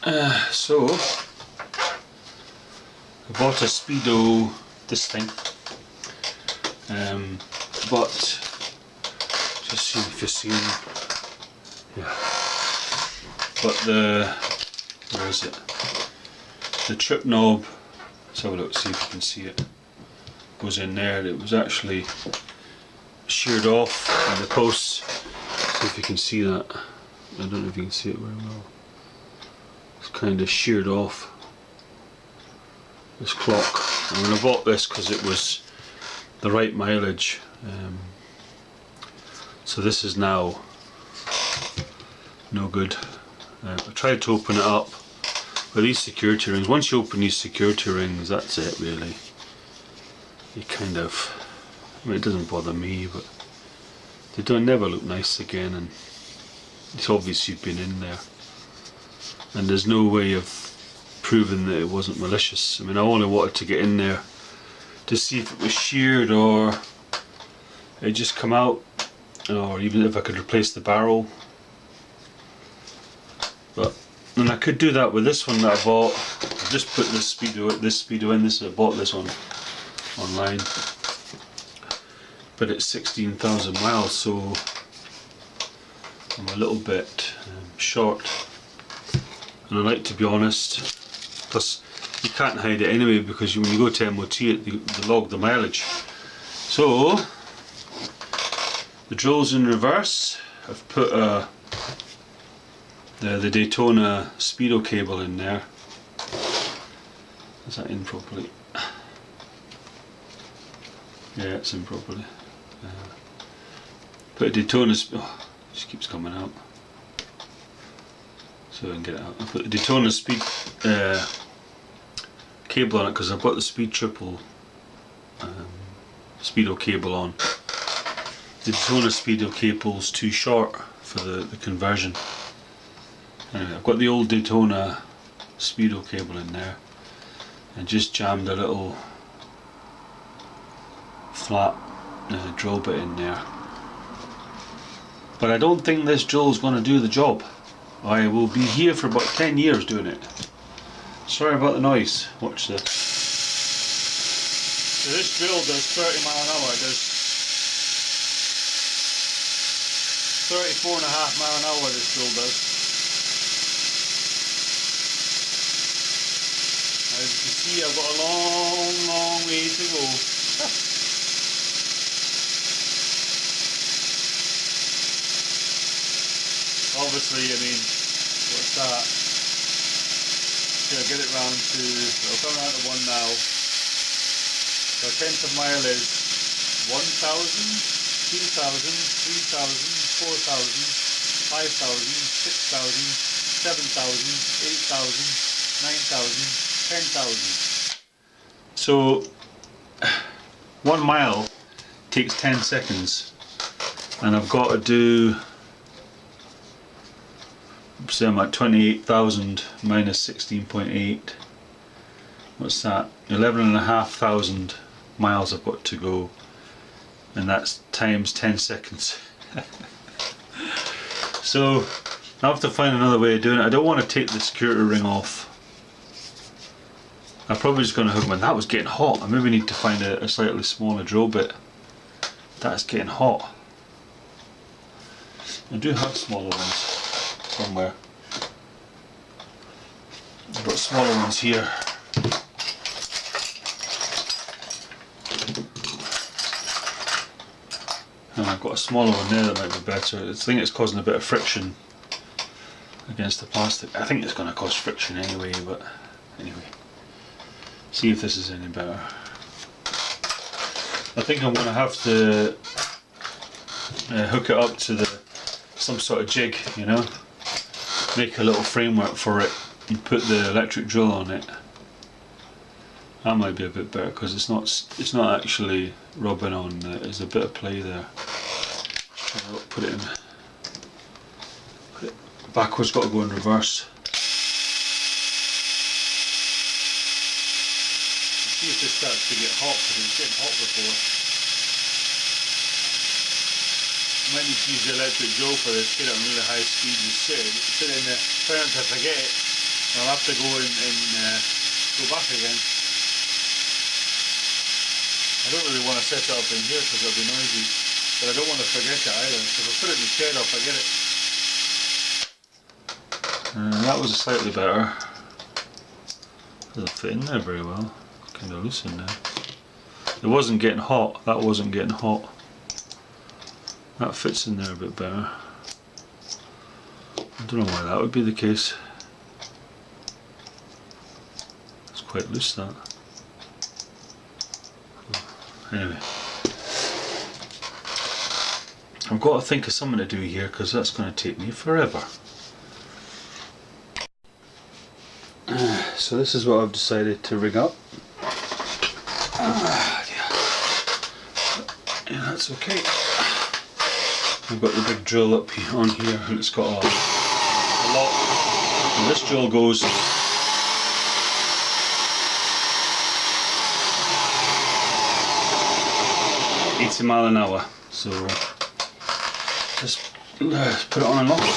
So I bought a Speedo, this thing, but just see if you're seeing, yeah, but where is it, the trip knob, let's have a look, see if you can see it, goes in there. It was actually sheared off, and the posts, see if you can see that, I don't know if you can see it very well, it's kind of sheared off, this clock. I mean, I bought this because it was the right mileage, so this is now no good. I tried to open it up with these security rings. Once you open these security rings, that's it really. You kind of, I mean, it doesn't bother me, but they don't never look nice again, and it's obvious you've been in there, and there's no way of proving that it wasn't malicious. I mean, I only wanted to get in there to see if it was sheared or it just come out, or even if I could replace the barrel. But and I could do that with this one that I bought. I just put this speedo in. I bought this one online, but it's 16,000 miles, so I'm a little bit short, and I like to be honest. Plus, you can't hide it anyway, because when you go to MOT, they log the mileage. So the drill's in reverse. I've put the Daytona Speedo cable in there. Is that in properly? Yeah, it's in properly. Put a Daytona, oh, it just keeps coming out. So I can get it out. I put the Daytona cable on it because I've got the Speed Triple Speedo cable on. The Daytona Speedo cable's too short for the conversion. Anyway, I've got the old Daytona Speedo cable in there and just jammed a little flat drill bit in there. But I don't think this drill is going to do the job. I will be here for about 10 years doing it. Sorry about the noise. Watch this. So this drill does 30 mile an hour. It does 34.5 mile an hour this drill does. As you can see, I've got a long way to go. Obviously, I mean, what's that? Okay, I'll get it round to, I'll come around to 1 now. So a tenth of mile is 1,000, 2,000, 3,000, 4,000, 5,000, 6,000, 7,000, 8,000, 9,000, 10,000. So 1 mile takes 10 seconds, and I've got to do, so I'm at 28,000 minus 16.8. What's that? 11,500 miles I've got to go, and that's times 10 seconds. So I have to find another way of doing it. I don't want to take the security ring off. I'm probably just going to hook them in. That was getting hot. I maybe need to find a slightly smaller drill bit. That's getting hot. I do have smaller ones somewhere. I've got smaller ones here. And I've got a smaller one there that might be better. I think it's causing a bit of friction against the plastic. I think it's going to cause friction anyway, but anyway. See if this is any better. I think I'm going to have to hook it up to some sort of jig, you know, make a little framework for it and put the electric drill on it. That might be a bit better because it's not actually rubbing on. There's a bit of play there. Put it backwards. Got to go in reverse. See if this starts to get hot, because it was getting hot before. I might need to use the electric drill for this. Get it on really high speed. Just sit in there, try not to forget it. I'll have to go go back again. I don't really want to set it up in here because it'll be noisy, but I don't want to forget it either. So if I put it in the shed, I'll forget it. That was slightly better. Doesn't fit in there very well. Kind of loose in there. It wasn't getting hot. That wasn't getting hot. That fits in there a bit better. I don't know why that would be the case. It's quite loose, that. Anyway, I've got to think of something to do here because that's going to take me forever. So this is what I've decided to rig up. Yeah, that's okay. I've got the big drill up here, on here, and it's got a lock. And this drill goes 80 miles an hour. So just put it on and lock it.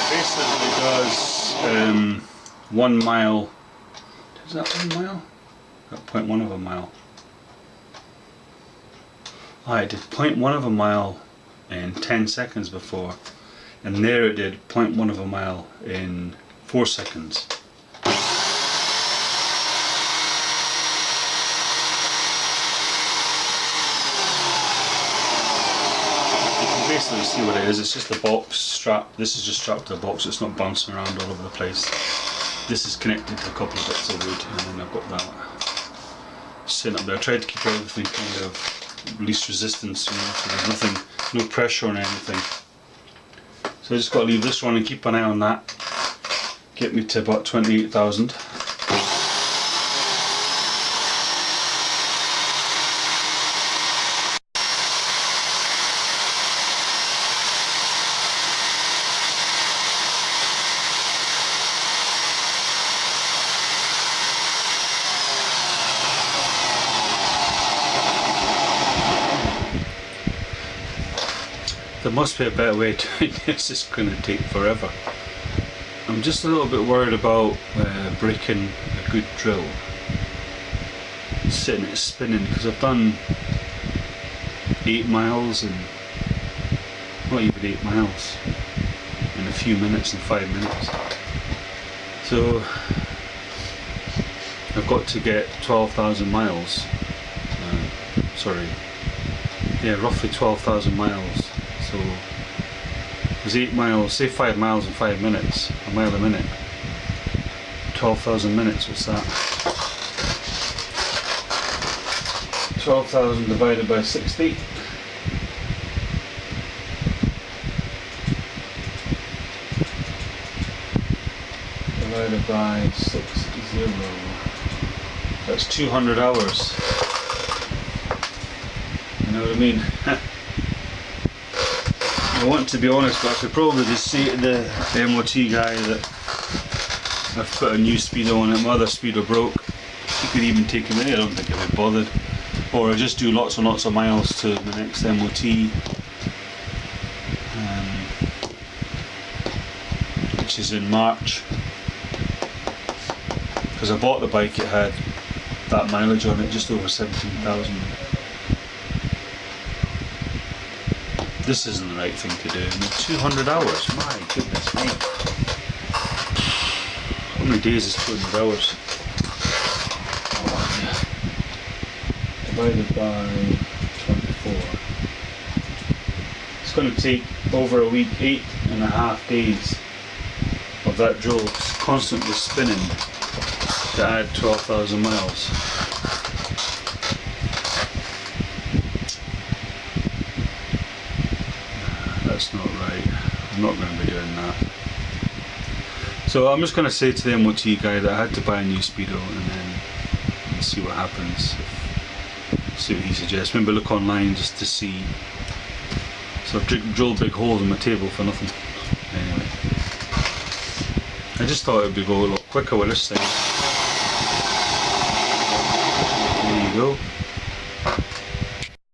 Basically does 1 mile. Is that 1 mile? Got 0.1 of a mile. I did 0.1 of a mile in 10 seconds before, and there it did 0.1 of a mile in 4 seconds. Basically see what it is. It's just a box strap. This is just strapped to the box. It's not bouncing around all over the place. This is connected to a couple of bits of wood, and then I've got that sitting up there. I tried to keep everything kind of least resistance, you know, so there's nothing, no pressure on anything. So I just got to leave this one and keep an eye on that. Get me to about 28,000. There must be a better way of doing this. It's going to take forever. I'm just a little bit worried about breaking a good drill sitting it spinning, because I've done 8 miles and not even 8 miles in a few minutes, in 5 minutes. So I've got to get 12,000 miles. Sorry, yeah, roughly 12,000 miles. So there's 8 miles, say 5 miles in 5 minutes, a mile a minute. 12,000 minutes, what's that? 12,000 divided by 60. Divided by 60. That's 200 hours. You know what I mean? I want to be honest, but I could probably just say to the MOT guy that I've put a new speedo on it. My other speedo broke. He could even take him in. I don't think I'd be bothered. Or I just do lots and lots of miles to the next MOT, which is in March. Because I bought the bike, it had that mileage on it, just over 17,000. This isn't the right thing to do. I mean, 200 hours, my goodness me. How many days is 200 hours? Oh, yeah. Divided by 24. It's going to take over a week, 8.5 days of that drill constantly spinning to add 12,000 miles. That's not right. I'm not going to be doing that. So I'm just going to say to the MOT guy that I had to buy a new speedo, and then see what happens. See what he suggests. Maybe look online just to see So I've drilled big holes in my table for nothing. Anyway, I just thought it would go a lot quicker with this thing. There you go.